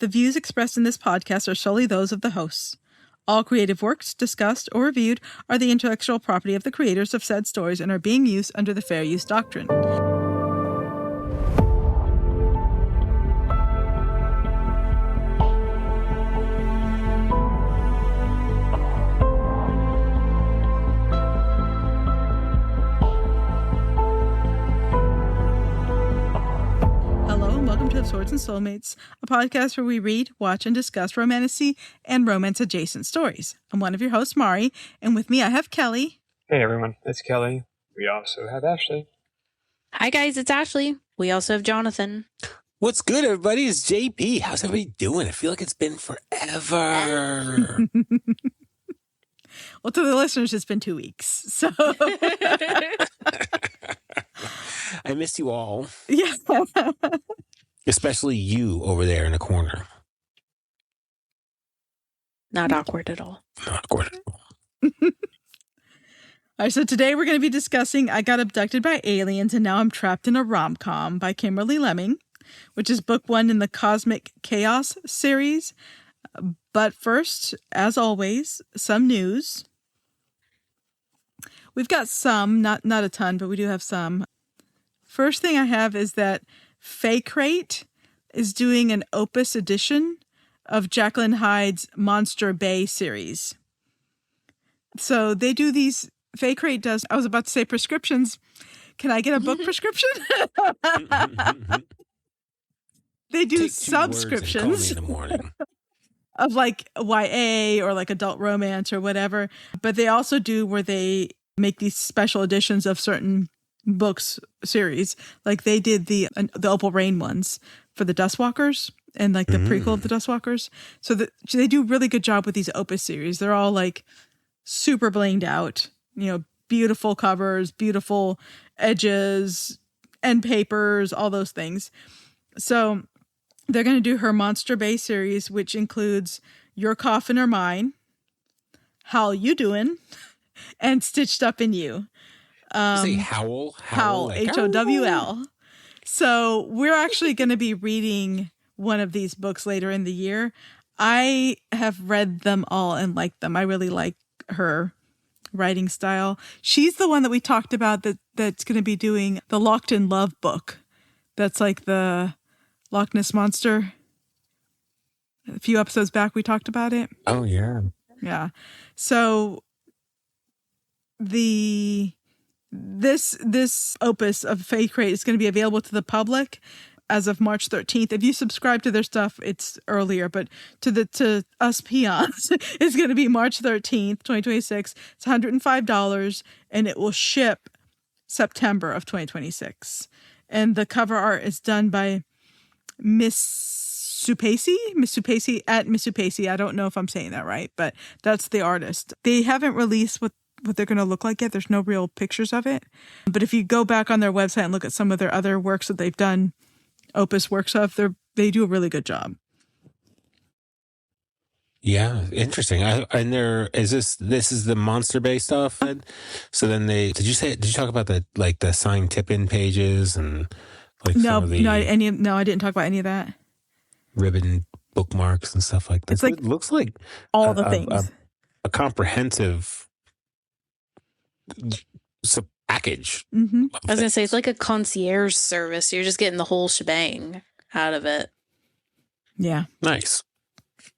The views expressed in this podcast are solely those of the hosts. All creative works discussed or reviewed are the intellectual property of the creators of said stories and are being used under the Fair Use Doctrine. Swords and Soulmates, a podcast where we read, watch, and discuss romantasy and romance-adjacent stories. I'm one of your hosts, Mari, and with me I have Kelly. Hey everyone, it's Kelly. We also have Ashley. Hi guys, it's Ashley. We also have Jonathan. What's good, everybody? It's JP. How's everybody doing? I feel like it's been forever. Well, to the listeners, it's been 2 weeks, so... I missed you all. Yeah. Especially you over there in the corner. Not awkward at all. Not awkward at all. All right, so today we're going to be discussing I Got Abducted by Aliens and Now I'm Trapped in a Rom-Com by Kimberly Lemming, which is book 1 in the Cosmic Chaos series. But first, as always, some news. We've got some, not a ton, but we do have some. First thing I have is that Fake Rate is doing an Opus edition of Jacqueline Hyde's Monster Bay series. So they do these, Fake Rate does, I was about to say prescriptions. Can I get a book prescription? They do subscriptions in the morning. Of like YA or like adult romance or whatever. But they also do where they make these special editions of certain books series. Like they did the Opal Rain ones for the Dustwalkers and like the prequel of the Dustwalkers. So they do a really good job with these Opus series. They're all like super blinged out, beautiful covers, beautiful edges, end papers, all those things. So they're going to do her Monster Bay series, which includes Your Coffin or Mine, How You Doin', and Stitched Up in You. Say howl. Howl, Like, HOWL. So we're actually going to be reading one of these books later in the year. I have read them all and liked them. I really like her writing style. She's the one that we talked about that's going to be doing the Locked in Love book. That's like the Loch Ness Monster. A few episodes back we talked about it. Oh, yeah. Yeah. So This opus of Fake Rate is going to be available to the public as of March 13th. If you subscribe to their stuff, it's earlier, but to us peons, it's going to be March 13th, 2026. It's $105, and it will ship September of 2026. And the cover art is done by Miss Supasi at Miss Supasi. I don't know if I'm saying that right, but that's the artist. They haven't released what they're going to look like yet. There's no real pictures of it. But if you go back on their website and look at some of their other works that they've done, Opus works of, they do a really good job. Yeah, interesting. And this is the Monster Bay stuff. So then did you talk about the signed tip-in pages and like no, some of the I didn't talk about any of that. Ribbon bookmarks and stuff like that. It's like it looks like all the things. A comprehensive package. Mm-hmm. I was going to say, it's like a concierge service. You're just getting the whole shebang out of it. Yeah. Nice.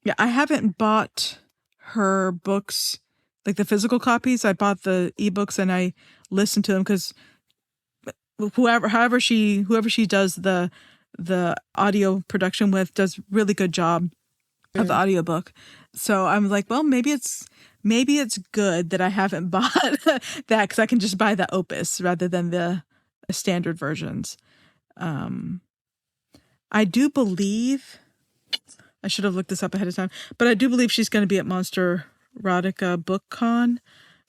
Yeah, I haven't bought her books, like the physical copies. I bought the ebooks and I listened to them because whoever she does the audio production with does really good job of the audiobook. So I'm like, well, maybe it's good that I haven't bought that because I can just buy the Opus rather than the standard versions. I do believe, I should have looked this up ahead of time, but I do believe she's going to be at Monster Erotica Book Con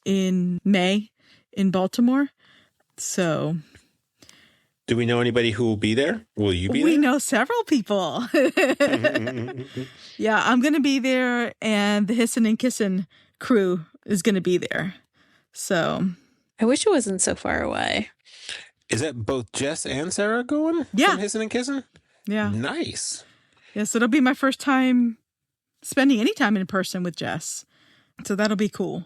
in May in Baltimore. So... Do we know anybody who will be there? Will you be there? We know several people. Yeah, I'm going to be there, and the Hissin' and Kissin' crew is going to be there. So... I wish it wasn't so far away. Is that both Jess and Sarah going? Yeah. From Hissin' and Kissin'? Yeah. Nice. Yes, it'll be my first time spending any time in person with Jess. So that'll be cool.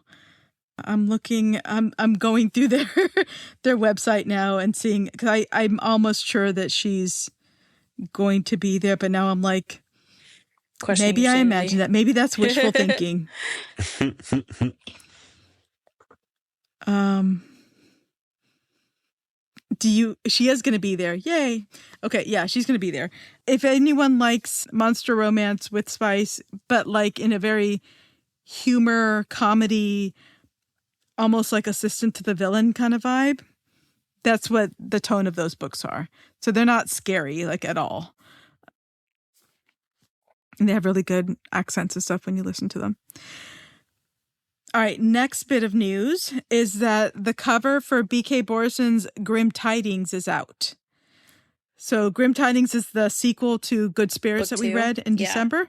I'm going through their website now and seeing, because I'm almost sure that she's going to be there, but now I'm like, maybe I imagine that. Maybe that's wishful thinking. She is going to be there. Yay. Okay. Yeah, she's going to be there. If anyone likes monster romance with spice, but like in a very humor, comedy, almost like assistant to the villain kind of vibe, that's what the tone of those books are. So they're not scary, like, at all. And they have really good accents and stuff when you listen to them. All right, next bit of news is that the cover for B.K. Borison's Grim Tidings is out. So Grim Tidings is the sequel to Good Spirits that we read in December.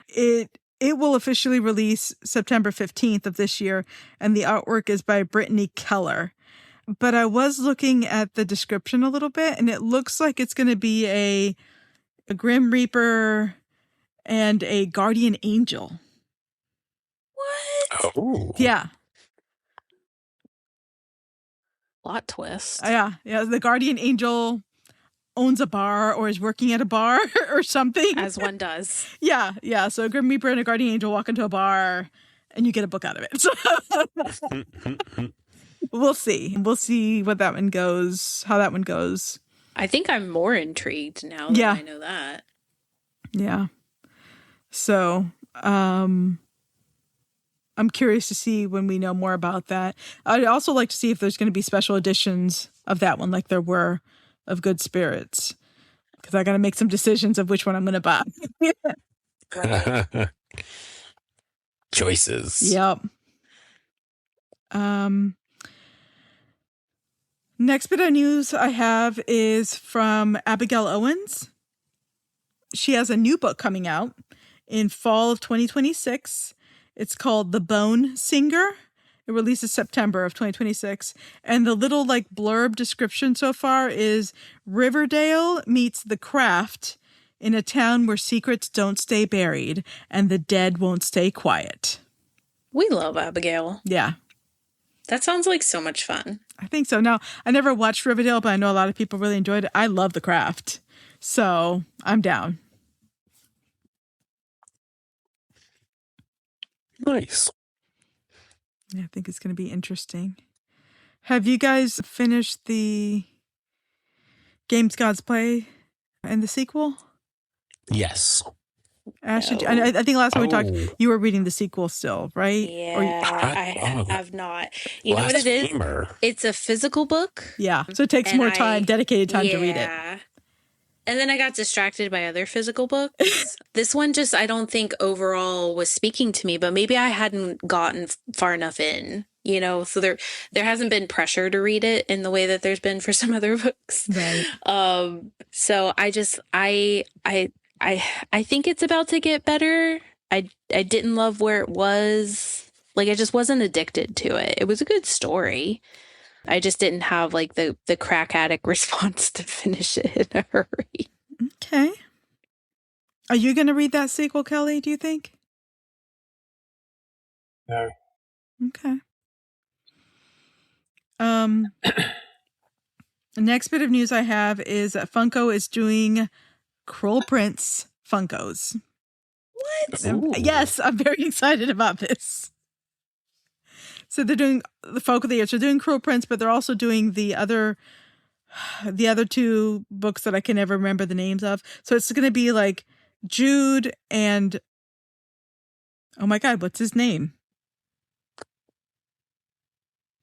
It will officially release September 15th of this year, and the artwork is by Brittany Keller. But I was looking at the description a little bit, and it looks like it's going to be a Grim Reaper and a Guardian Angel. What? Oh. Yeah. Plot twist. Yeah. The Guardian Angel owns a bar or is working at a bar or something. As one does. Yeah. So a Grim Reaper and a Guardian Angel walk into a bar and you get a book out of it. So we'll see. We'll see what that one goes, how that one goes. I think I'm more intrigued now that I know that. Yeah. So, I'm curious to see when we know more about that. I'd also like to see if there's going to be special editions of that one, like there were of Good Spirits, because I got to make some decisions of which one I'm going to buy. Choices. Yep. Next bit of news I have is from Abigail Owens. She has a new book coming out in fall of 2026. It's called The Bone Singer. It releases September of 2026. And the little like blurb description so far is Riverdale meets The Craft in a town where secrets don't stay buried and the dead won't stay quiet. We love Abigail. Yeah. That sounds like so much fun. I think so. Now, I never watched Riverdale, but I know a lot of people really enjoyed it. I love The Craft. So I'm down. Nice. Yeah, I think it's going to be interesting. Have you guys finished the Games Gods Play and the sequel? Yes. Ash, No. I think last time we talked, you were reading the sequel still, right? Yeah, I have not. You know what it is? It's a physical book. Yeah, so it takes more time, dedicated time to read it. And then I got distracted by other physical books. This one just, I don't think overall was speaking to me, but maybe I hadn't gotten far enough in, you know, so there hasn't been pressure to read it in the way that there's been for some other books. Right. So I think it's about to get better. I didn't love where it was. Like, I just wasn't addicted to it. It was a good story. I just didn't have like the crack addict response to finish it in a hurry. Okay. Are you going to read that sequel, Kelly, do you think? No. Okay. The next bit of news I have is that Funko is doing Kroll Prince Funkos. What? Yes, I'm very excited about this. So they're doing the Folk of the Year. So they're doing Cruel Prince, but they're also doing the other two books that I can never remember the names of. So it's going to be like Jude and, oh my God, what's his name?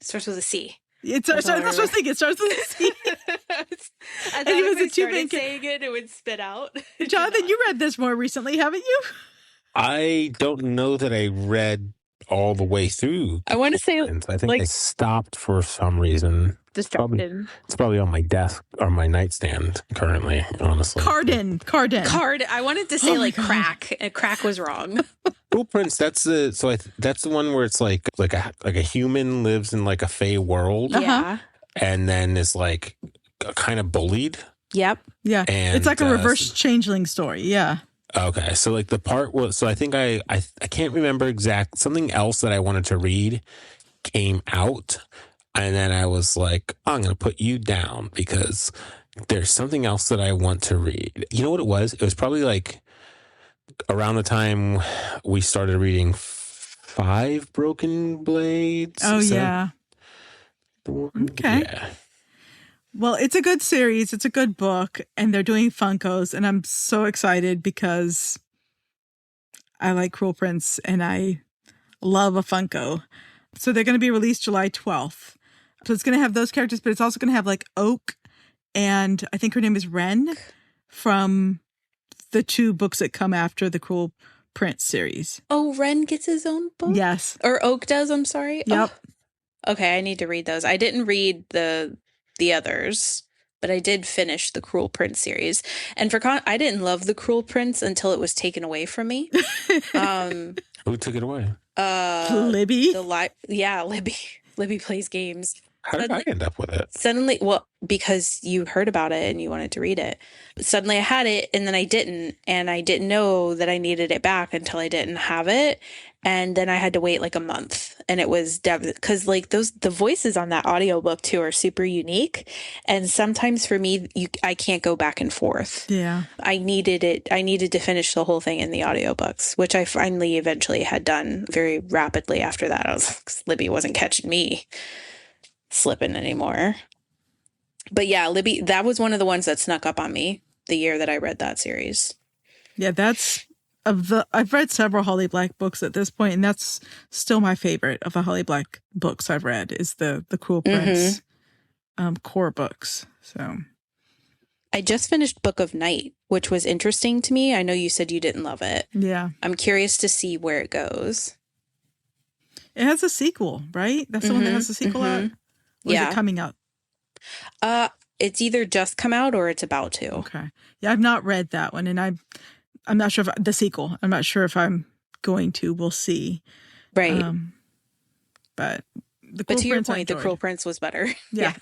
It starts with a C. That's what I was thinking. It starts with a C. I thought he was if I a started saying it would spit out. Jonathan, you read this more recently, haven't you? I don't know that I read all the way through. I want to say, I think like, I stopped for some reason. Distracted. It's probably on my desk or my nightstand currently, honestly. Card. I wanted to say crack. Crack was wrong. Cruel Prince, that's the one where it's like a human lives in like a fey world. Yeah. And then is like kind of bullied. Yep. Yeah. And it's like a reverse changeling story. Yeah. Okay, so like the part was, so I think I can't remember something else that I wanted to read came out, and then I was like, I'm gonna put you down because there's something else that I want to read. You know what it was? It was probably like around the time we started reading Five Broken Blades. Oh, Is that yeah. the one? Okay. Yeah. Well, it's a good series. It's a good book, and they're doing Funkos, and I'm so excited because I like Cruel Prince, and I love a Funko. So they're going to be released July 12th. So it's going to have those characters, but it's also going to have like Oak, and I think her name is Ren from the 2 books that come after the Cruel Prince series. Oh, Ren gets his own book? Yes. Or Oak does, I'm sorry. Yep. Oh. Okay, I need to read those. I didn't read the others, but I did finish the Cruel Prince series. And I didn't love the Cruel Prince until it was taken away from me. Who took it away? Libby. Libby. Libby plays games. How did I end up with it? Suddenly, well, because you heard about it and you wanted to read it. Suddenly I had it and then I didn't. And I didn't know that I needed it back until I didn't have it. And then I had to wait like a month. And it was because like the voices on that audiobook too are super unique. And sometimes for me, I can't go back and forth. Yeah. I needed to finish the whole thing in the audiobooks, which I finally eventually had done very rapidly after that. I was like, Libby wasn't catching me slipping anymore. But yeah, Libby, that was one of the ones that snuck up on me the year that I read that series. Yeah, I've read several Holly Black books at this point, and that's still my favorite of the Holly Black books I've read is the Cruel Prince core books. So I just finished Book of Night, which was interesting to me. I know you said you didn't love it. Yeah. I'm curious to see where it goes. It has a sequel, right? That's the one that has a sequel out? Or is it coming out? It's either just come out or it's about to. Okay. Yeah, I've not read that one, and I'm not sure if the sequel. I'm not sure if I'm going to. We'll see. Right. But to your point, the Cruel Prince was better. Yeah.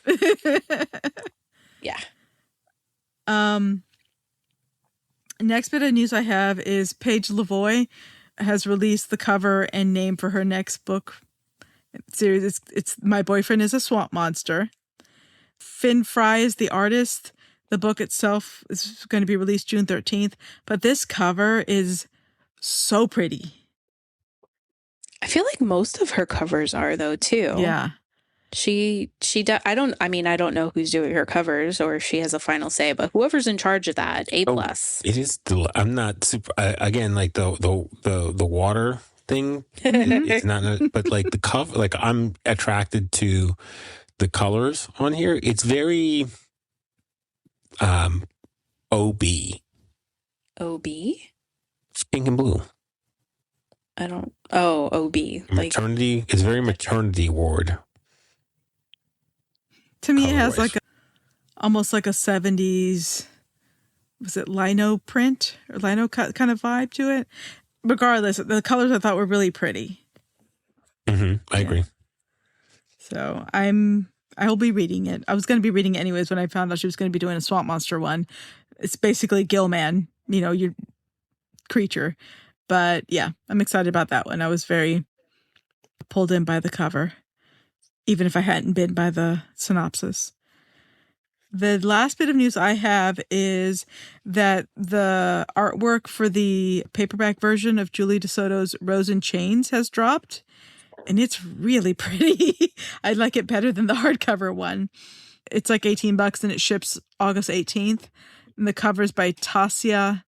Yeah. Next bit of news I have is Paige Lavoie has released the cover and name for her next book series. It's My Boyfriend is a Swamp Monster. Finn Fry is the artist. The book itself is going to be released June 13th, but this cover is so pretty. I feel like most of her covers are though too. Yeah. She I don't know who's doing her covers or if she has a final say, but whoever's in charge of that, A+. It is. I'm not super. Again, like the water thing. It's not. But like the cover, like I'm attracted to the colors on here. It's very OB. OB? Pink and blue. I don't. Oh, OB. Maternity is very maternity ward. To me, it has like almost like a 70s, was it lino print or lino cut kind of vibe to it? Regardless, the colors I thought were really pretty. I agree. So I will be reading it. I was going to be reading it anyways when I found out she was going to be doing a Swamp Monster one. It's basically Gillman, your creature. But yeah, I'm excited about that one. I was very pulled in by the cover, even if I hadn't been by the synopsis. The last bit of news I have is that the artwork for the paperback version of Julie DeSoto's Rose in Chains has dropped, and it's really pretty. I like it better than the hardcover one. It's like $18 and it ships August 18th. And the cover's by Tasia.m.s,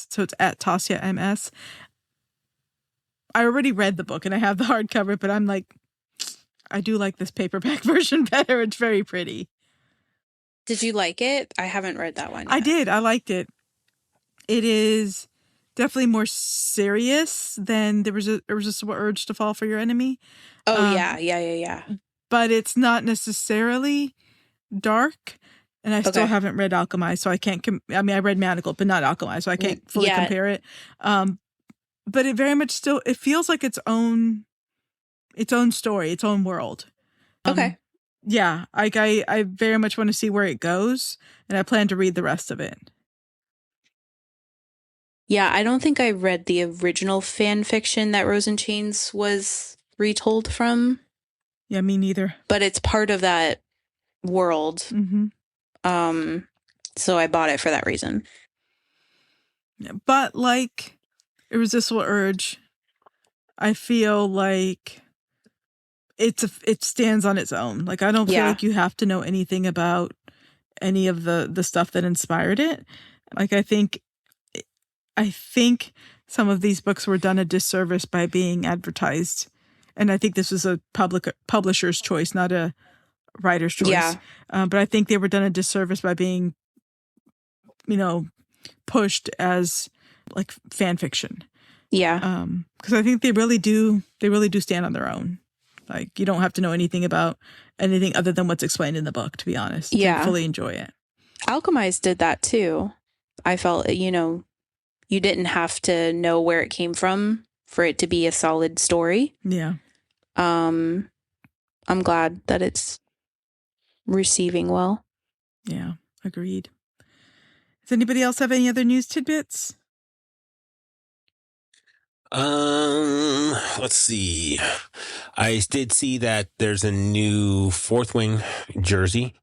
so it's at Tasia MS. I already read the book and I have the hardcover, but I'm like, I do like this paperback version better. It's very pretty. Did you like it? I haven't read that one yet. I did. I liked it. It is definitely more serious than there was a urge to fall for your enemy. Oh, yeah. But it's not necessarily dark. And I still haven't read Alchemized, so I can't. I read Manacled, but not Alchemized, so I can't fully compare it. But it very much it feels like its own story, its own world. Okay. Yeah, I very much want to see where it goes, and I plan to read the rest of it. Yeah, I don't think I read the original fan fiction that Rose in Chains was retold from. Yeah, me neither. But it's part of that world. Mm-hmm. So I bought it for that reason. But like Irresistible Urge, I feel like it stands on its own. Like I don't feel like you have to know anything about any of the stuff that inspired it. Like I think some of these books were done a disservice by being advertised. And I think this was a publisher's choice, not a writer's choice. Yeah. But I think they were done a disservice by being, pushed as like fan fiction. Yeah. Because I think they really do stand on their own. Like you don't have to know anything about anything other than what's explained in the book, to be honest. Yeah. To fully enjoy it. Alchemized did that too. I felt, you didn't have to know where it came from for it to be a solid story. Yeah. I'm glad that it's receiving well. Yeah, agreed. Does anybody else have any other news tidbits? Let's see. I did see that there's a new Fourth Wing jersey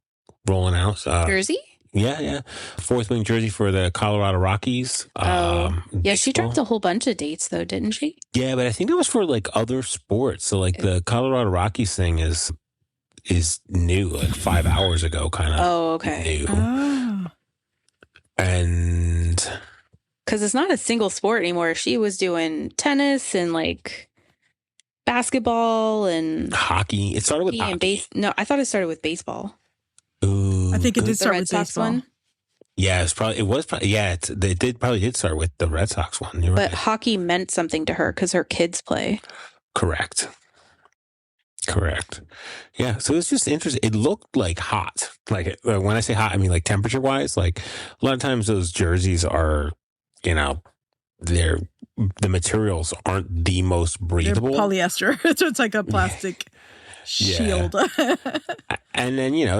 rolling out. Jersey? Yeah. Fourth Wing jersey for the Colorado Rockies. Yeah, she dropped a whole bunch of dates though, didn't she? Yeah, but I think it was for like other sports. So like the Colorado Rockies thing is new, like 5 hours ago, kind of. Oh, okay. New. Oh. And because it's not a single sport anymore. She was doing tennis and like basketball and hockey. It started with hockey. No, I thought it started with baseball. I think it did start Red with Sox baseball. one. Yeah, it probably did start with the Red Sox one. You're but right. Hockey meant something to her because her kids play. Correct. Yeah, so it's just interesting. It looked like hot. Like when I say hot, I mean like temperature wise. Like a lot of times those jerseys are, the materials aren't the most breathable. They're polyester, so it's like a plastic shield. And then it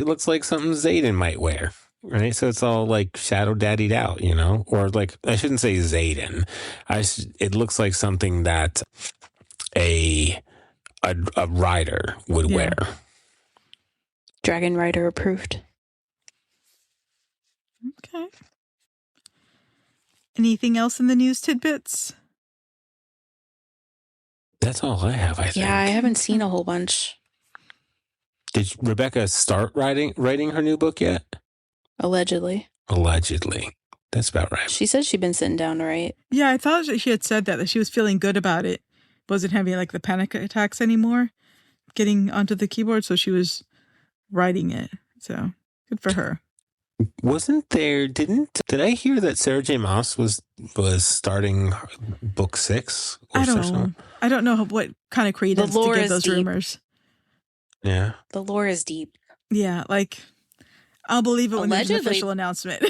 looks like something Zayden might wear. Right, so it's all like shadow daddied out, or like I shouldn't say Zayden. It looks like something that a rider would wear. Dragon Rider approved. Okay. Anything else in the news tidbits? That's all I have, I think. Yeah, I haven't seen a whole bunch. Did Rebecca start writing her new book yet? Allegedly. That's about right. She said she'd been sitting down to write. Yeah, I thought she had said that she was feeling good about it. Wasn't having like the panic attacks anymore, getting onto the keyboard, so she was writing it. So good for her. Wasn't there? Did I hear that Sarah J. Maas was starting book 6? I don't know what kind of credence to give those rumors. Yeah, the lore is deep. Yeah, like I'll believe it when there's an official announcement.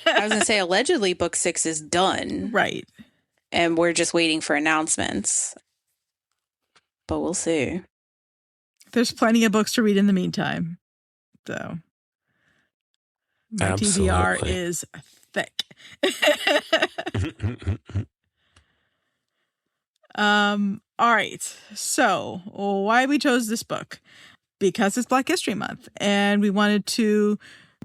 I was gonna say allegedly book 6 is done, right? And we're just waiting for announcements. But we'll see. There's plenty of books to read in the meantime. So my TBR is thick. All right. So why we chose this book? Because it's Black History Month, and we wanted to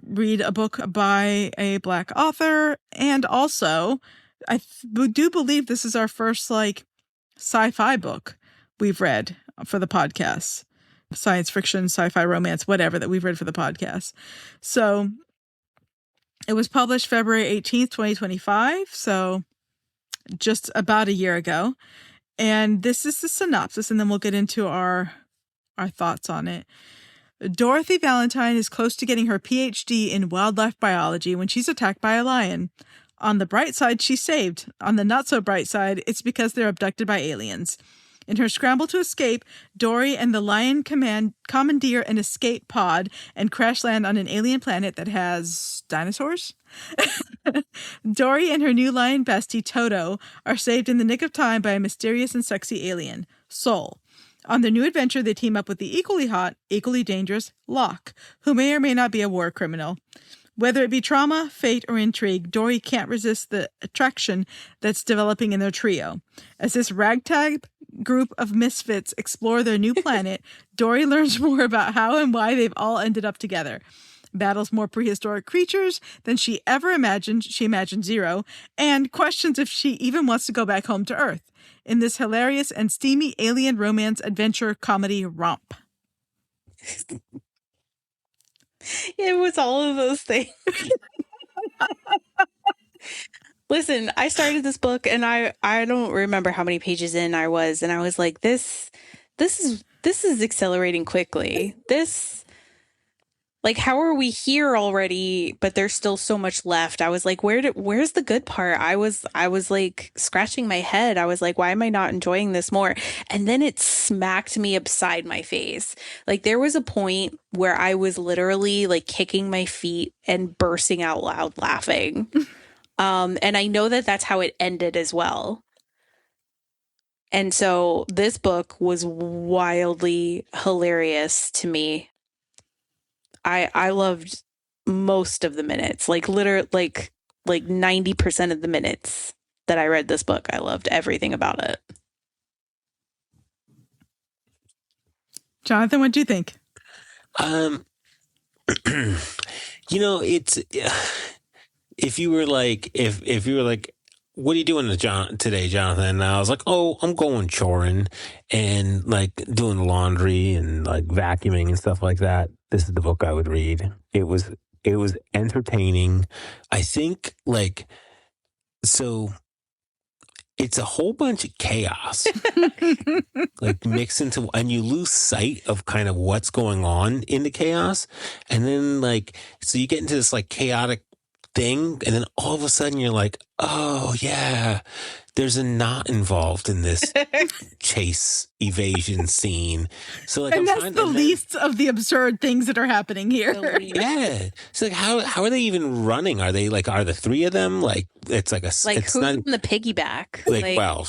read a book by a Black author, and also I do believe this is our first like sci-fi book we've read for the podcast. Science fiction, sci-fi, romance, whatever that we've read for the podcast. So it was published February 18th, 2025. So just about a year ago. And this is the synopsis, and then we'll get into our thoughts on it. Dorothy Valentine is close to getting her PhD in wildlife biology when she's attacked by a lion. On the bright side, she's saved. On the not so bright side, it's because they're abducted by aliens. In her scramble to escape, Dory and the lion commandeer an escape pod and crash land on an alien planet that has dinosaurs. Dory and her new lion bestie, Toto, are saved in the nick of time by a mysterious and sexy alien, Soul. On their new adventure, they team up with the equally hot, equally dangerous Locke, who may or may not be a war criminal. Whether it be trauma, fate, or intrigue, Dory can't resist the attraction that's developing in their trio. As this ragtag group of misfits explore their new planet, Dory learns more about how and why they've all ended up together. Battles more prehistoric creatures than she ever imagined. She imagined zero, and questions if she even wants to go back home to Earth in this hilarious and steamy alien romance adventure comedy romp. It was all of those things. Listen, I started this book and I don't remember how many pages in I was, and I was like, this is accelerating quickly. Like, how are we here already? But there's still so much left. I was like, where's the good part? I was like scratching my head. I was like, why am I not enjoying this more? And then it smacked me upside my face. Like, there was a point where I was literally like kicking my feet and bursting out loud laughing. And I know that that's how it ended as well. And so this book was wildly hilarious to me. I loved most of the minutes, like literally like 90% of the minutes that I read this book. I loved everything about it. Jonathan, what do you think? You know, it's if you were like, what are you doing today, Jonathan? And I was like, oh, I'm going choring and like doing laundry and like vacuuming and stuff like that. This is the book I would read. It was entertaining. I think so it's a whole bunch of chaos like mixed into, and you lose sight of kind of what's going on in the chaos. And then so you get into this like chaotic thing, and then all of a sudden you're like, oh yeah, there's a knot involved in this chase evasion scene. So like, and that's the least of the absurd things that are happening here. Yeah. So like, how are they even running? Are the three of them? Like, it's like it's who's not on the piggyback? Well,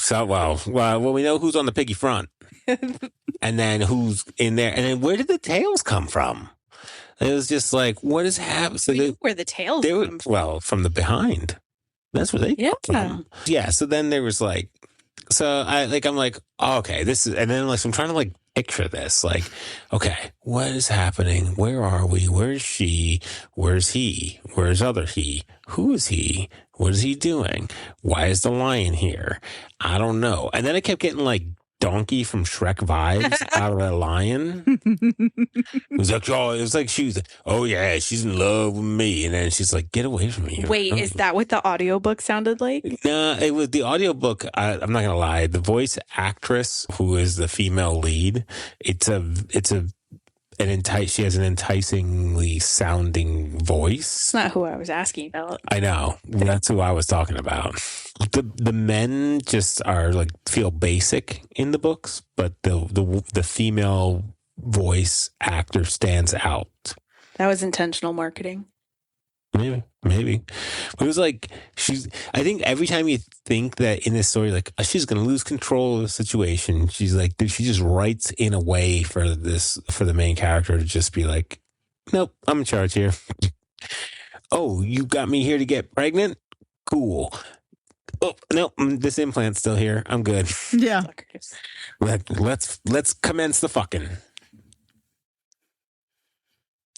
we know who's on the piggy front, and then who's in there, and then where did the tails come from? It was just like, what is happening? So where the tails come from? Well, from the behind. That's where they come from. Yeah. So then there was I'm like, oh, okay, this is, and then like, so I'm trying to like picture this, like, okay, what is happening? Where are we? Where's she? Where's he? Where's other he? Who is he? What is he doing? Why is the lion here? I don't know. And then I kept getting like Donkey from Shrek vibes out of a lion. It was like she was like, oh yeah, she's in love with me, and then she's like, get away from me. Wait, is that what the audiobook sounded like? No, it was the audiobook. I'm not gonna lie, the voice actress who is the female lead, she has an enticingly sounding voice. It's not who I was asking about. I know. That's who I was talking about. The men just are like feel basic in the books, but the female voice actor stands out. That was intentional marketing. Maybe. But it was like I think every time you think that in this story, like she's going to lose control of the situation, she's like, she just writes in a way for the main character to just be like, nope, I'm in charge here. Oh, you got me here to get pregnant? Cool. Oh, no, this implant's still here. I'm good. Yeah. Let's commence the fucking.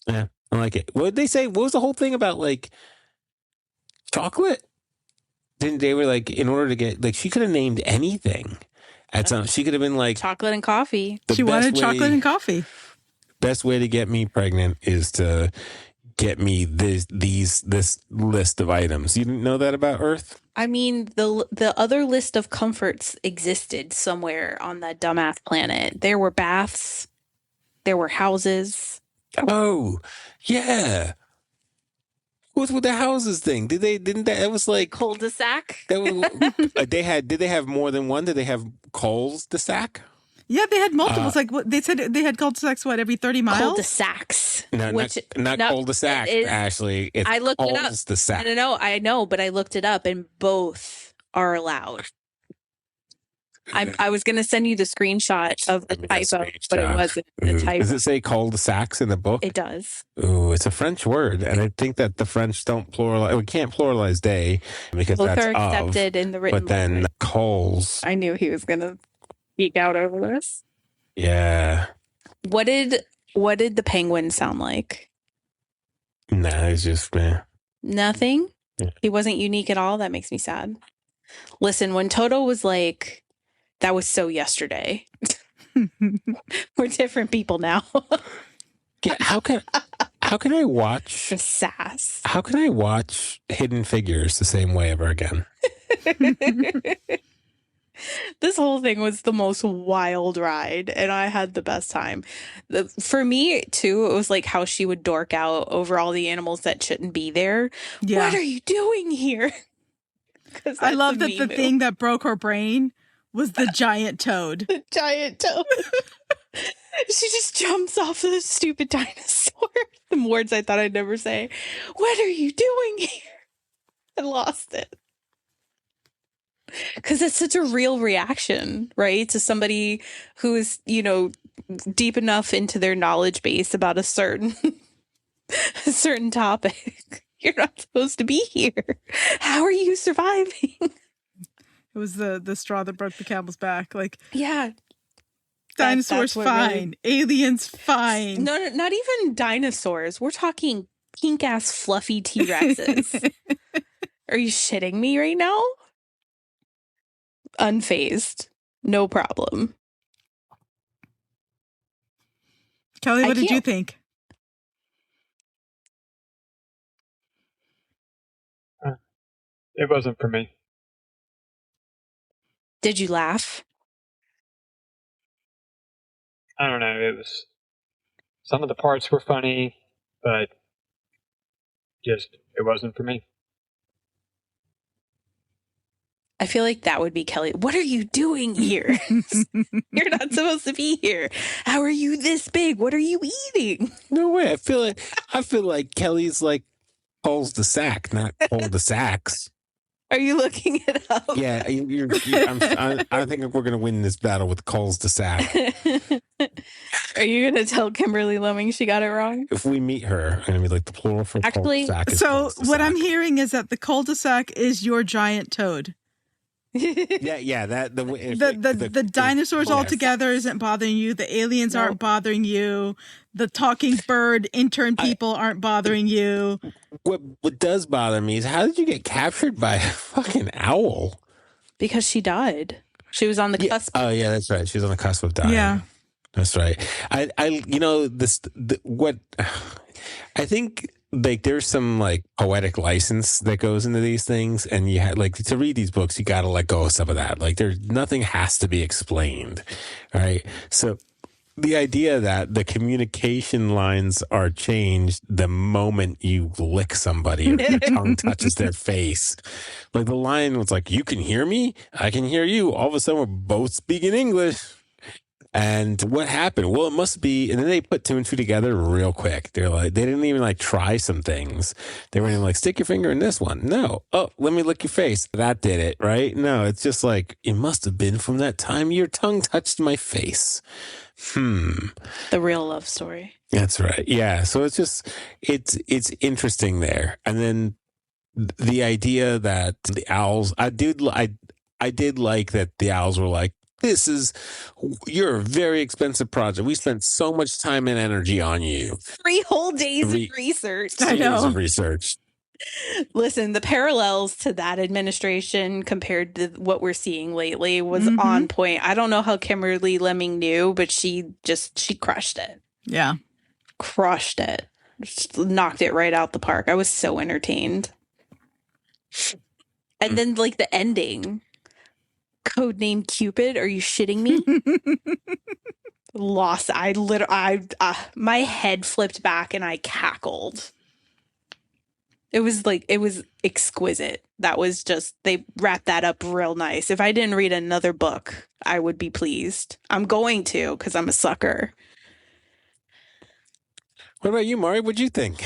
Yeah. I like it. What did they say? What was the whole thing about like chocolate? Then they were like, in order to get like, she could have named anything. She could have been like chocolate and coffee. She wanted chocolate and coffee. Best way to get me pregnant is to get me this list of items. You didn't know that about Earth? I mean, the other list of comforts existed somewhere on that dumbass planet. There were baths. There were houses. Oh, yeah. What's with the houses thing? It was like cul-de-sac? Did they have more than one? Did they have cul-de-sac? Yeah, they had multiple. It's like they said they had cul-de-sacs, every 30 miles? Cul-de-sacs. No, not cul-de-sac, Ashley. It's I looked it up. Cul-de-sac. No, I know, but I looked it up and both are allowed. I was going to send you the screenshot of the typo, but it wasn't the typo. Does it say cul-de-sacs in the book? It does. Ooh, it's a French word, and I think that the French don't pluralize. We can't pluralize day because Both that's are accepted in the written but then language. coals. I knew he was going to geek out over this. Yeah. What did the penguin sound like? Nah, it's just Nothing? Yeah. He wasn't unique at all? That makes me sad. Listen, when Toto was like, that was so yesterday. We're different people now. Yeah, how can I watch The sass. How can I watch Hidden Figures the same way ever again? This whole thing was the most wild ride, and I had the best time. For me, too, it was like how she would dork out over all the animals that shouldn't be there. Yeah. What are you doing here? I love that the thing that broke her brain was the giant toad. The giant toad. She just jumps off the stupid dinosaur. The words I thought I'd never say. What are you doing here? I lost it. Because it's such a real reaction, right? To somebody who is, deep enough into their knowledge base about a certain topic. You're not supposed to be here. How are you surviving? It was the straw that broke the camel's back. Like, Yeah. dinosaurs fine. Aliens fine. No, not even dinosaurs. We're talking pink-ass fluffy T-Rexes. Are you shitting me right now? Unfazed. No problem. Kelly, what did you think? It wasn't for me. Did you laugh? I don't know. It was, some of the parts were funny, but just, it wasn't for me. I feel like that would be Kelly. What are you doing here? You're not supposed to be here. How are you this big? What are you eating? No way. I feel like Kelly's like cul-de-sac, not cul-de-sacs. Are you looking it up? Yeah, I think we're gonna win this battle with cul-de-sac. Are you gonna tell Kimberly Lemming she got it wrong? If we meet her, I'm gonna be like the plural for Actually, cul-de-sac. Is So cul-de-sac. what I'm hearing is that the cul-de-sac is your giant toad. Yeah, that The dinosaurs all together isn't bothering you. The aliens aren't bothering you. The talking bird intern people aren't bothering you. What does bother me is how did you get captured by a fucking owl? Because she died. She was on the cusp. Oh yeah, that's right. She was on the cusp of dying. Yeah. That's right. I think like there's some like poetic license that goes into these things, and you had like to read these books, you got to let go of some of that. Like nothing has to be explained, right? So the idea that the communication lines are changed the moment you lick somebody or your tongue touches their face. Like the line was like, "You can hear me, I can hear you." All of a sudden, we're both speaking English. And what happened? Well, it must be, and then they put two and two together real quick. They're like, they didn't even like try some things. They weren't even like, stick your finger in this one. No. Oh, let me lick your face. That did it, right? No, it's just like, it must have been from that time your tongue touched my face. The real love story. That's right. Yeah. So it's just, it's interesting there. And then the idea that the owls, I did like that the owls were like, you're a very expensive project. We spent so much time and energy on you. 3 whole days of research. I know. Years of research. Listen, the parallels to that administration compared to what we're seeing lately was on point. I don't know how Kimberly Lemming knew, but she crushed it. Yeah. Crushed it. Just knocked it right out the park. I was so entertained. And then like the ending. Codename Cupid, are you shitting me? Lost. My head flipped back and I cackled. It was exquisite. That was just, they wrapped that up real nice. If I didn't read another book, I would be pleased. I'm going to, because I'm a sucker. What about you, Mari? What'd you think?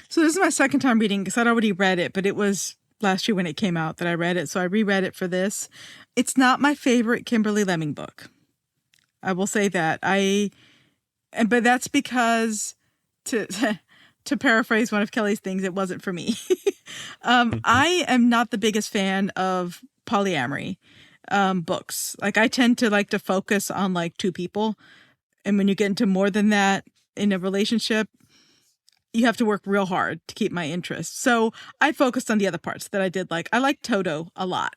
So this is my second time reading because I'd already read it, but it was last year when it came out that I read it. So I reread it for this. It's not my favorite Kimberly Lemming book. I will say that. But that's because to paraphrase one of Kelly's things, it wasn't for me. I am not the biggest fan of polyamory books. Like I tend to like to focus on like two people. And when you get into more than that in a relationship, you have to work real hard to keep my interest. So I focused on the other parts that I did like. I liked Toto a lot.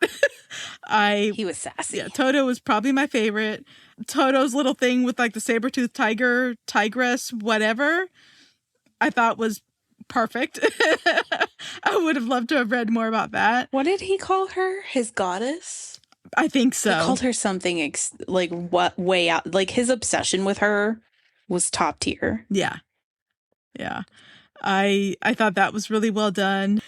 He was sassy. Yeah, Toto was probably my favorite. Toto's little thing with like the saber-toothed tiger, tigress, whatever, I thought was perfect. I would have loved to have read more about that. What did he call her? His goddess? I think so. He called her something like what way out. Like his obsession with her was top tier. Yeah. Yeah. I thought that was really well done.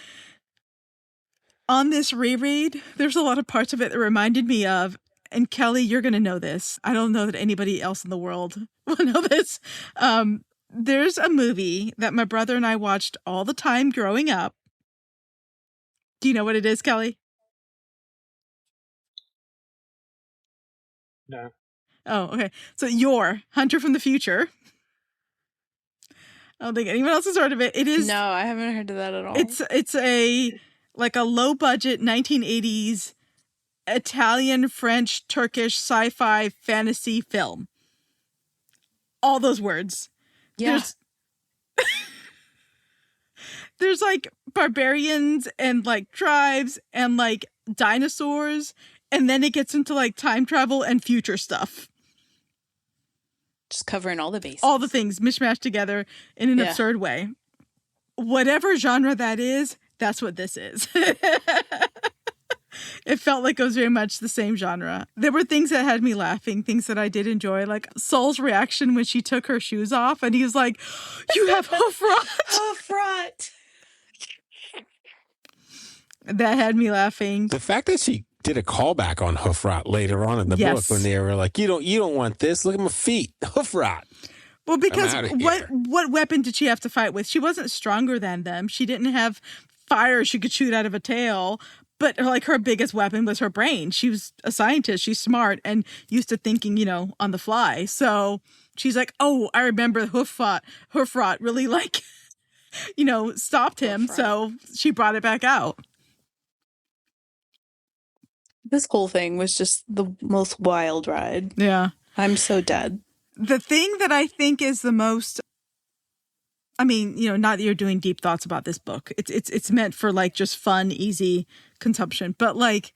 On this reread, there's a lot of parts of it that reminded me of, and Kelly, you're going to know this. I don't know that anybody else in the world will know this. There's a movie that my brother and I watched all the time growing up. Do you know what it is, Kelly? No. Oh, okay. So you're Hunter from the Future. I don't think anyone else has heard of it. It is. No, I haven't heard of that at all. It's a like a low budget 1980s Italian, French, Turkish sci-fi fantasy film. All those words. Yeah. There's like barbarians and like tribes and like dinosaurs, and then it gets into like time travel and future stuff. Just covering all the bases. All the things mishmashed together in an absurd way. Whatever genre that is, that's what this is. It felt like it was very much the same genre. There were things that had me laughing, things that I did enjoy, like Saul's reaction when she took her shoes off and he was like, "You have hoof rot." Hoof rot. That had me laughing. The fact that she did a callback on hoof rot later on in the book when they were like, you don't want this. Look at my feet. Hoof rot. Well, because what weapon did she have to fight with? She wasn't stronger than them. She didn't have fire she could shoot out of a tail. But like her biggest weapon was her brain. She was a scientist. She's smart and used to thinking, on the fly. So she's like, oh, I remember hoof rot really like, stopped him. So she brought it back out. This whole thing was just the most wild ride. Yeah. I'm so dead. The thing that I think is the most, not that you're doing deep thoughts about this book. It's meant for like just fun, easy consumption. But like,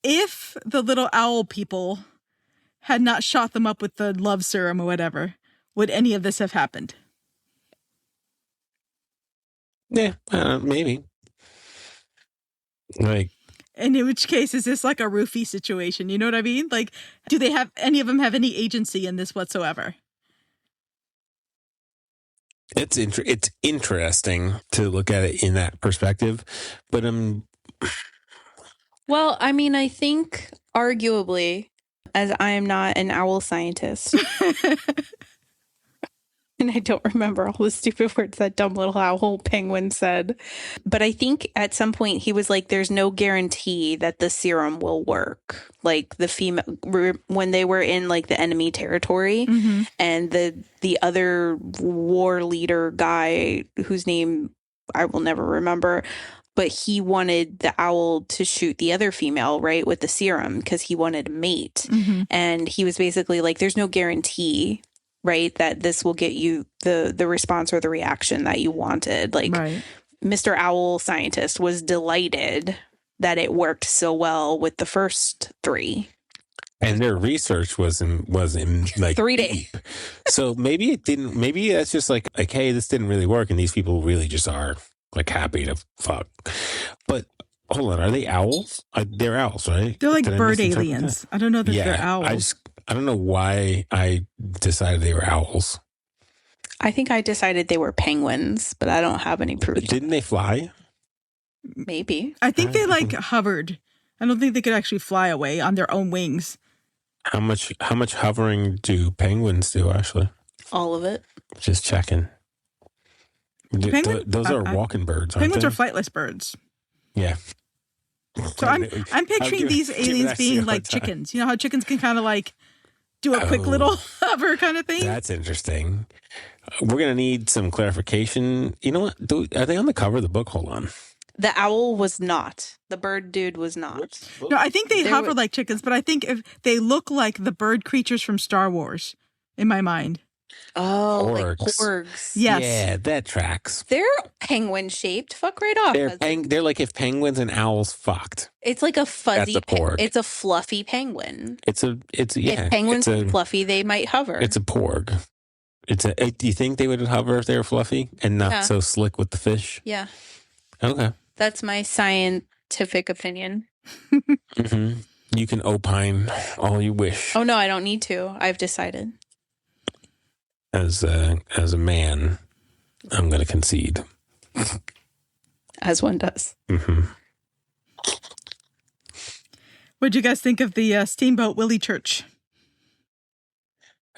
if the little owl people had not shot them up with the love serum or whatever, would any of this have happened? Yeah, maybe. Like, and in which case, is this like a roofie situation? You know what I mean? Like, do they have any of them have any agency in this whatsoever? It's interesting to look at it in that perspective, but well, I think arguably, as I am not an owl scientist, and I don't remember all the stupid words that dumb little owl penguin said, but I think at some point he was like, there's no guarantee that the serum will work. Like the female, when they were in like the enemy territory, and the other war leader guy whose name I will never remember, but he wanted the owl to shoot the other female, right, with the serum because he wanted a mate. And he was basically like, there's no guarantee, right, that this will get you the response or the reaction that you wanted. Like, Mr. Owl Scientist was delighted that it worked so well with the first three. And their research was in like 3 days. So maybe it didn't. Maybe that's just like, hey, this didn't really work, and these people really just are like happy to fuck. But hold on, are they owls? They're owls, right? They're like bird aliens. I don't know that they're owls. I don't know why I decided they were owls. I think I decided they were penguins, but I don't have any proof. But didn't they fly? Maybe. I think they like hovered. I don't think they could actually fly away on their own wings. How much hovering do penguins do, Ashley? All of it. Just checking. Those are walking birds, aren't penguins they? are flightless birds. Yeah. So I'm picturing these aliens being like chickens. You know how chickens can kind of like do a quick little hover kind of thing? That's interesting. We're going to need some clarification. You know what? Are they on the cover of the book? Hold on. The owl was not. The bird dude was not. No, I think they hover like chickens, but I think if they look like the bird creatures from Star Wars in my mind. Oh, Porgs. like porgs. Yes. Yeah, that tracks. They're penguin shaped. Fuck right off. They're like if penguins and owls fucked. It's like a fuzzy. That's a porg. It's a fluffy penguin. It's If penguins are fluffy, they might hover. It's a porg. Do you think they would hover if they were fluffy and not so slick with the fish? Yeah. Okay. That's my scientific opinion. Mm-hmm. You can opine all you wish. Oh no, I don't need to. I've decided. As a man, I'm going to concede. As one does. Mm-hmm. What'd you guys think of the Steamboat Willie Church?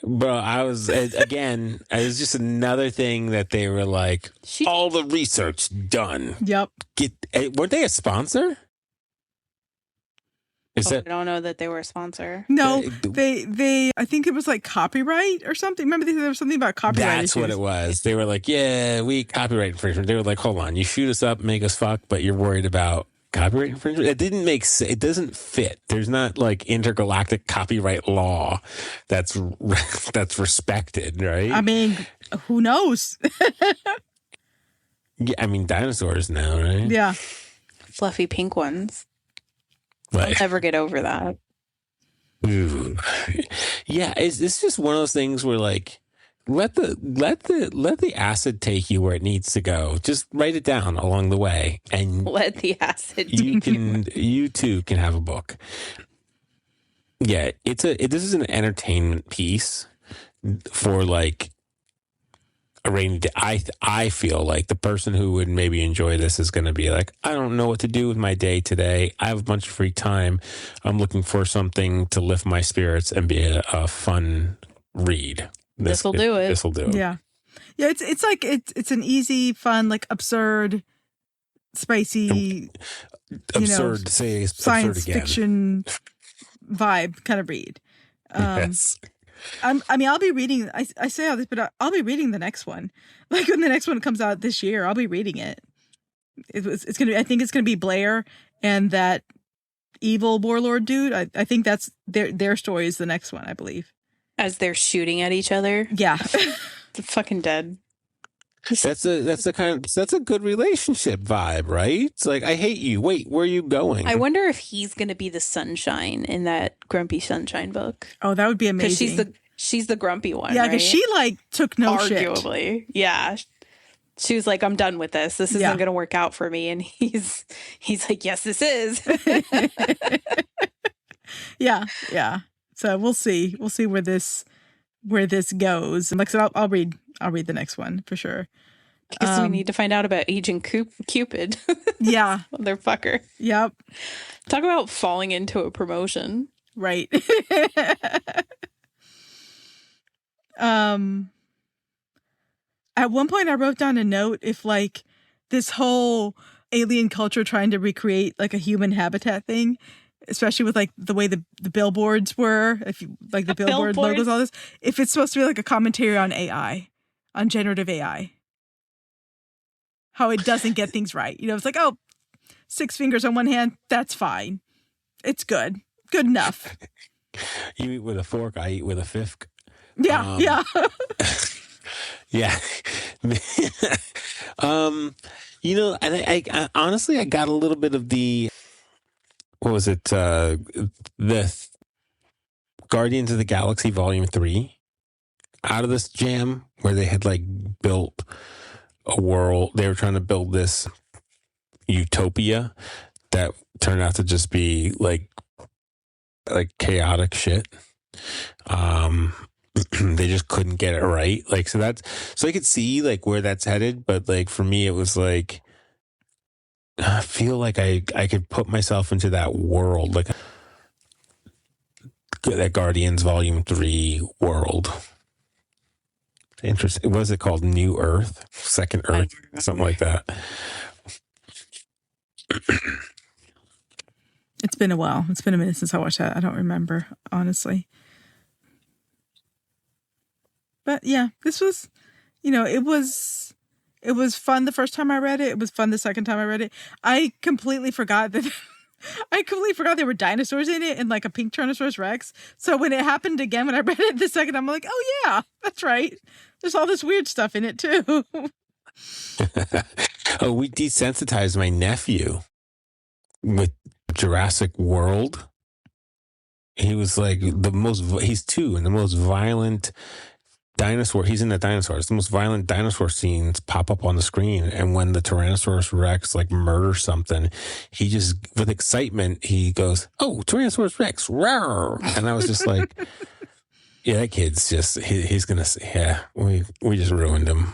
Bro, I was, again, it was just another thing that they were like, all the research done. Yep. Weren't they a sponsor? I don't know that they were a sponsor. No, they I think it was like copyright or something. Remember there was something about copyright That's issues. what it was. They were like, yeah, we copyright infringement. They were like, hold on, you shoot us up, make us fuck, but you're worried about copyright infringement? It didn't make sense. It doesn't fit. There's not like intergalactic copyright law that's respected, right? I mean, who knows? Yeah, I mean, dinosaurs now, right? Yeah. Fluffy pink ones. Like, I'll never get over that. Ooh. Yeah, it's just one of those things where like let the acid take you where it needs to go. Just write it down along the way, and let the acid. You too can have a book. Yeah, this is an entertainment piece for like a rainy day. I feel like the person who would maybe enjoy this is going to be like, I don't know what to do with my day today. I have a bunch of free time. I'm looking for something to lift my spirits and be a fun read. This will do it. This will do it. Yeah. Yeah, it's like it's an easy, fun, like absurd, spicy, absurd. Say science absurd again. fiction vibe kind of read. Yes. I'll be reading. I say all this, but I'll be reading the next one. Like when the next one comes out this year, I'll be reading it. It's gonna be. I think it's gonna be Blair and that evil warlord dude. I think that's their story is the next one. I believe. As they're shooting at each other. Yeah. They're fucking dead. That's a good relationship vibe, right? It's like, I hate you. Wait, where are you going? I wonder if he's going to be the Sunshine in that Grumpy Sunshine book. Oh, that would be amazing. Because she's the grumpy one. Yeah, because right? she like took no arguably. shit. Yeah. She was like, I'm done with this. This isn't going to work out for me. And he's like, yes, this is. Yeah. So we'll see. We'll see where this goes. And like I said, I'll read the next one for sure. I guess we need to find out about Agent Cupid. Yeah. Motherfucker. Yep. Talk about falling into a promotion. Right. At one point I wrote down a note if like this whole alien culture trying to recreate like a human habitat thing, especially with like the way the billboards were, if you like the billboard logos, all this, if it's supposed to be like a commentary on AI, on generative AI, how it doesn't get things right. You know, it's like, oh, 6 fingers on one hand, that's fine. It's good enough. You eat with a fork, I eat with a fifth. Yeah, yeah. Yeah. I honestly, I got a little bit of the, what was it? The Guardians of the Galaxy Volume 3 out of this jam where they had like built a world. They were trying to build this utopia that turned out to just be like chaotic shit. They just couldn't get it right. Like, so I could see like where that's headed. But like, for me, it was like, I feel like I could put myself into that world, like that Guardians Volume 3 world. Interesting. What was it called? New Earth? Second Earth? Something like that. It's been a while. It's been a minute since I watched that. I don't remember, honestly. But yeah, this was, it was fun the first time I read it. It was fun the second time I read it. I completely forgot there were dinosaurs in it and like a pink Tyrannosaurus Rex. So when it happened again, when I read it the second, I'm like, oh yeah, that's right. There's all this weird stuff in it too. Oh, we desensitized my nephew with Jurassic World. He was like he's 2 and the most violent dinosaur. He's in the dinosaurs. The most violent dinosaur scenes pop up on the screen. And when the Tyrannosaurus Rex like murders something, he just, with excitement, he goes, "Oh, Tyrannosaurus Rex, rawr!" And I was just like, yeah, that kid's just, he's going to, yeah, we just ruined him.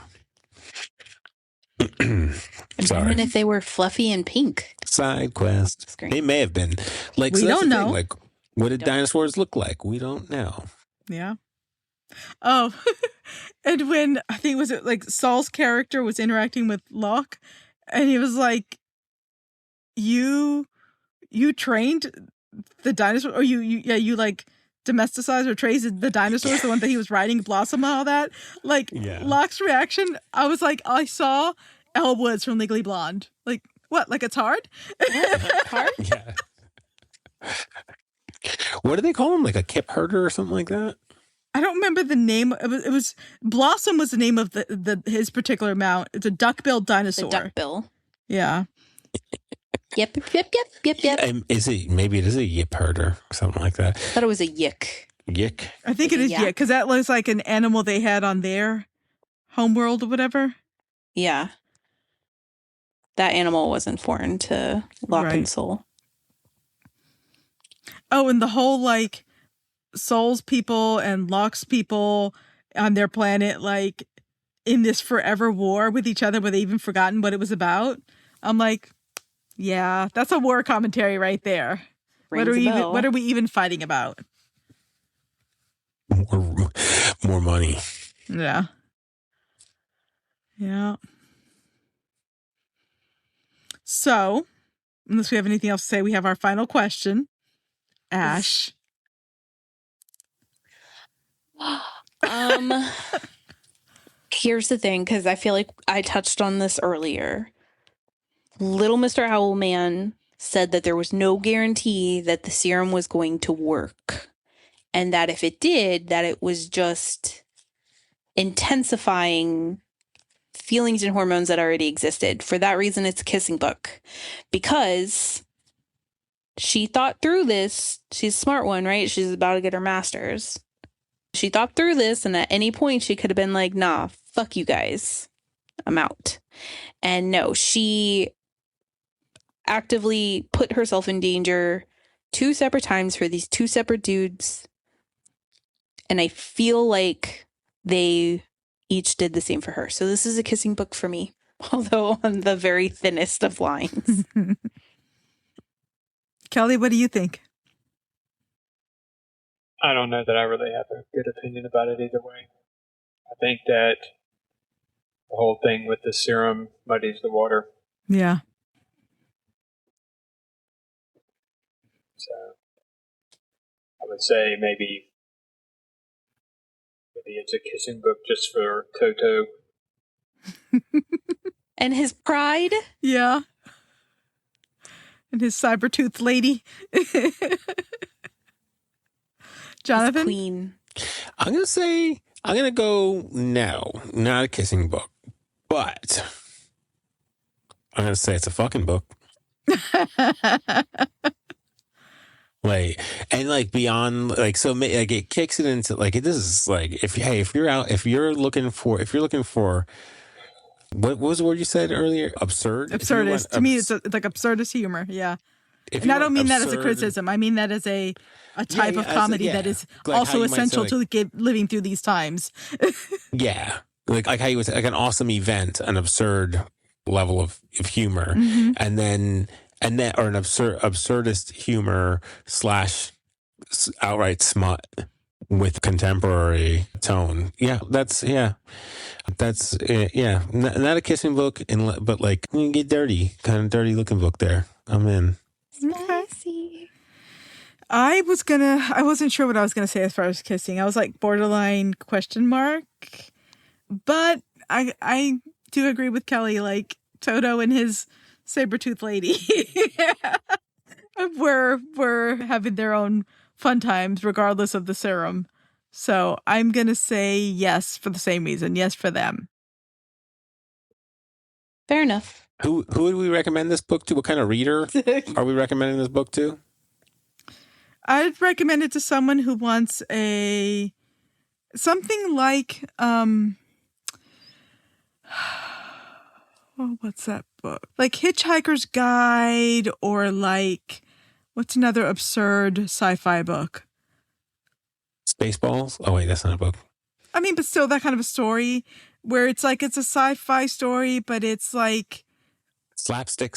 Sorry. Even if they were fluffy and pink. Side quest. They may have been. Like, we so don't know. Like, what did dinosaurs look like? We don't know. Yeah. Oh, and when I think was it like Saul's character was interacting with Locke, and he was like, "You trained the dinosaur, or you like domesticized or trained the dinosaurs, the one that he was riding, Blossom, and all that." Like Locke's reaction, I was like, I saw Elle Woods from Legally Blonde. Like, what? Like it's hard? Hard? Yeah. What do they call him? Like a kip herder or something like that? I don't remember the name. It was Blossom was the name of his particular mount. It's a duck-billed dinosaur. The duck-bill. Yeah. Yep. Maybe it is a yip herder, something like that. I thought it was a yick. Yick? I think it is yick, because that looks like an animal they had on their homeworld or whatever. Yeah. That animal wasn't foreign to Locke and Soul. Oh, and the whole like Soul's people and Locke's people on their planet, like in this forever war with each other, where they even forgotten what it was about. I'm like, yeah, that's a war commentary right there. What are we even fighting about? More money. Yeah. Yeah. So, unless we have anything else to say, we have our final question. Ash. Here's the thing, because I feel like I touched on this earlier. Little Mr. Owlman said that there was no guarantee that the serum was going to work, and that if it did, that it was just intensifying feelings and hormones that already existed. For that reason, it's a kissing book, because she thought through this. She's a smart one, right? She's about to get her master's. She thought through this, and at any point she could have been like, nah, fuck you guys. I'm out. And no, she actively put herself in danger 2 separate times for these 2 separate dudes. And I feel like they each did the same for her. So this is a kissing book for me, although on the very thinnest of lines. Kelly, what do you think? I don't know that I really have a good opinion about it either way. I think that the whole thing with the serum muddies the water. Yeah. So I would say maybe it's a kissing book just for Toto. And his pride? Yeah. And his saber-toothed lady. Jonathan? His queen. I'm going to go no, not a kissing book. But I'm going to say it's a fucking book. Like beyond, like, so like it kicks it into like, this is like, if you're looking for what was the word you said earlier? Absurdist. To me, it's like absurdist humor. Yeah. And I don't mean that as a criticism. I mean that as a type of comedy that is like also essential to living through these times. Yeah. Like how you would say, like an awesome event, an absurd level of humor. Mm-hmm. and then or an absurdist humor / outright smut. with contemporary tone. Yeah, that's not a kissing book, but like you get dirty, kind of dirty looking book there. I'm in. Spicy. I wasn't sure what I was gonna say as far as kissing. I was like borderline question mark, but I do agree with Kelly. Like Toto and his saber-toothed lady, we're having their own fun times regardless of the serum. So I'm gonna say yes for the same reason. Yes for them. Fair enough. Who would we recommend this book to? What kind of reader are we recommending this book to? I'd recommend it to someone who wants something like what's that book? Like Hitchhiker's Guide, or like what's another absurd sci-fi book? Spaceballs? Oh wait, that's not a book. I mean, but still that kind of a story where it's like it's a sci-fi story, but it's like slapstick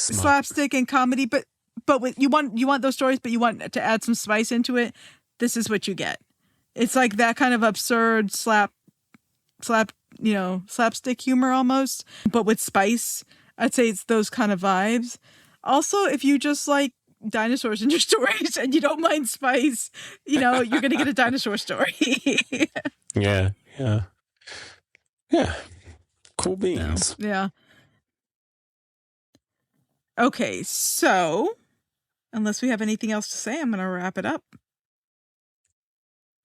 and comedy, but you want those stories, but you want to add some spice into it. This is what you get. It's like that kind of absurd slapstick humor almost, but with spice. I'd say it's those kind of vibes. Also, if you just like dinosaurs in your stories and you don't mind spice, you're going to get a dinosaur story. Yeah. Cool beans. Yeah. Okay, so unless we have anything else to say, I'm going to wrap it up.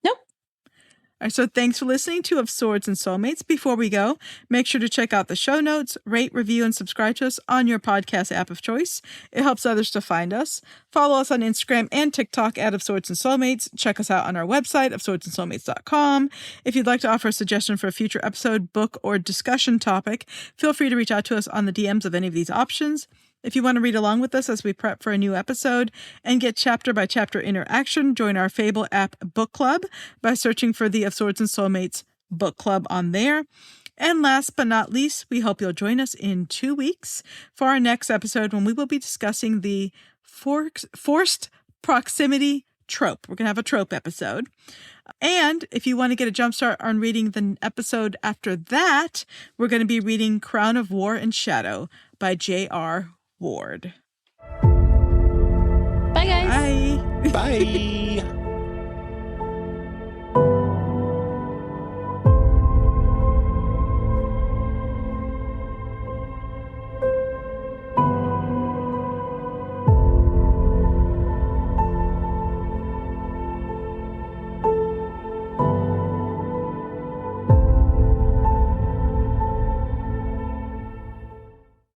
Nope. All right, so thanks for listening to Of Swords and Soulmates. Before we go, make sure to check out the show notes, rate, review, and subscribe to us on your podcast app of choice. It helps others to find us. Follow us on Instagram and TikTok at Of Swords and Soulmates. Check us out on our website, ofswordsandsoulmates.com. If you'd like to offer a suggestion for a future episode, book, or discussion topic, feel free to reach out to us on the DMs of any of these options. If you want to read along with us as we prep for a new episode and get chapter-by-chapter interaction, join our Fable app book club by searching for the Of Swords and Soulmates book club on there. And last but not least, we hope you'll join us in 2 weeks for our next episode when we will be discussing the forced proximity trope. We're going to have a trope episode. And if you want to get a jumpstart on reading the episode after that, we're going to be reading Crown of War and Shadow by J.R. Ward. Bye, guys. Bye. Bye.